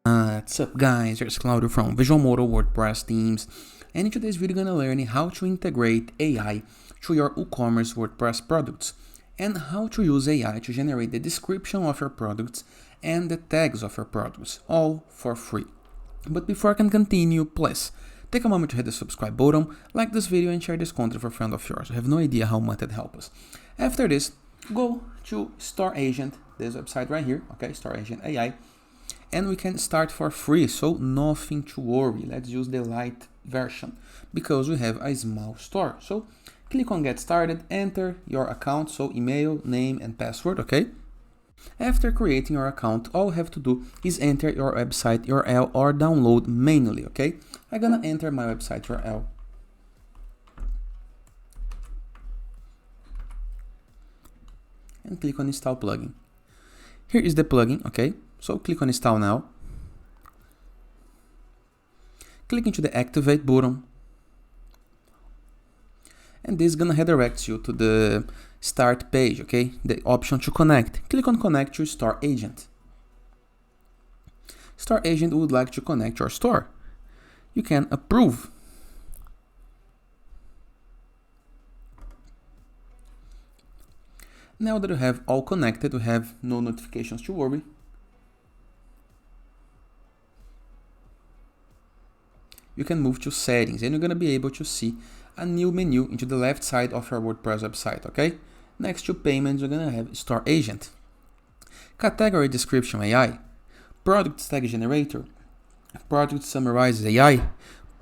What's up guys, here's Claudio from Visualmodo WordPress themes, and in today's video you're gonna learn how to integrate AI to your WooCommerce WordPress products and how to use AI to generate the description of your products and the tags of your products, all for free. But before I can continue, please take a moment to hit the subscribe button, like this video and share this content for a friend of yours. I have no idea how much it helps us. After this, go to Store Agent, this website right here, okay, Store Agent AI. And we can start for free, so nothing to worry. Let's use the light version because we have a small store. So click on get started, enter your account, so email, name and password, okay? After creating your account, all you have to do is enter your website URL or download manually, okay? I'm gonna enter my website URL. And click on install plugin. Here is the plugin, okay? So click on install now. Click into the activate button. And this is gonna redirect you to the start page, okay? The option to connect. Click on connect to Store Agent. Store Agent would like to connect your store. You can approve. Now that you have all connected, we have no notifications to worry. You can move to settings and you're going to be able to see a new menu into the left side of your WordPress website, okay? Next to payments, you're going to have Store Agent, Category Description AI, Product Tag Generator, Product Summarize AI,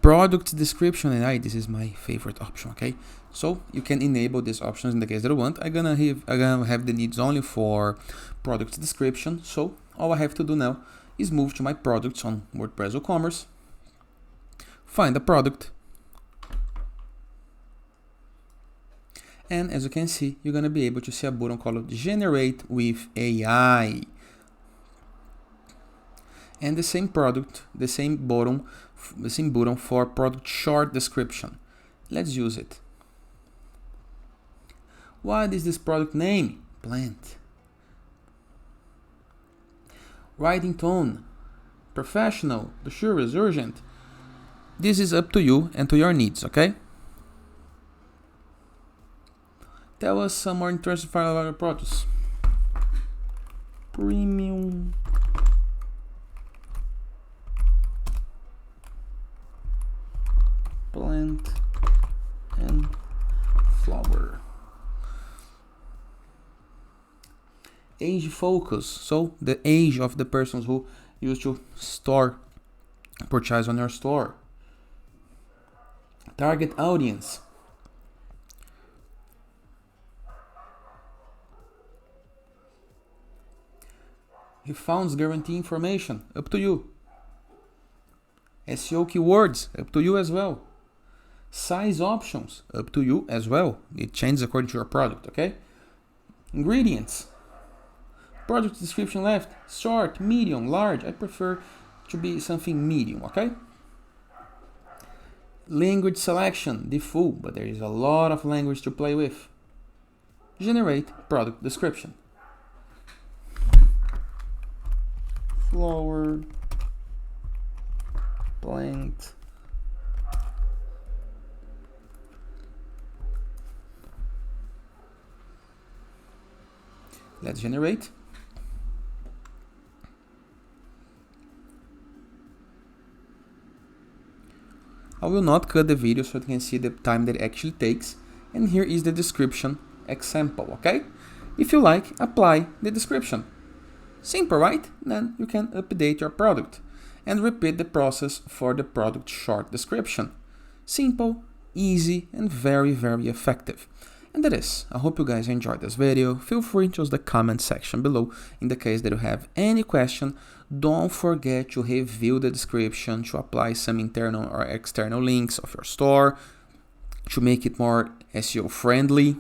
Product Description AI. This is my favorite option, okay? So you can enable these options in the case that you want. I'm gonna have the needs only for product description. So all I have to do now is move to my products on WordPress WooCommerce. Find the product, and as you can see, you're going to be able to see a button called Generate with AI, and the same product, the same button for product short description. Let's use it. What is this product name? Plant. Writing tone, professional, luxurious, urgent. This is up to you and to your needs, okay? Tell us some more interesting facts about your products. Premium. Plant and flower. Age focus, so the age of the persons who used to purchase on your store. Target audience. He found guarantee information, up to you. SEO keywords, up to you as well. Size options, up to you as well. It changes according to your product, okay? Ingredients. Product description left, short, medium, large. I prefer to be something medium, okay? Language selection, default, but there is a lot of language to play with. Generate product description. Flower, plant, let's generate. I will not cut the video so you can see the time that it actually takes. And here is the description example, okay? If you like, apply the description. Simple, right? Then you can update your product and repeat the process for the product short description. Simple, easy, and very, very effective. And that is. I hope you guys enjoyed this video. Feel free to use the comment section below in the case that you have any question. Don't forget to review the description to apply some internal or external links of your store to make it more SEO friendly.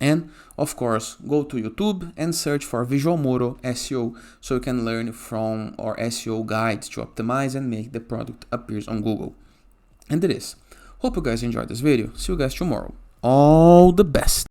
And of course, go to YouTube and search for Visualmodo SEO so you can learn from our SEO guides to optimize and make the product appear on Google. And that is. Hope you guys enjoyed this video. See you guys tomorrow. All the best.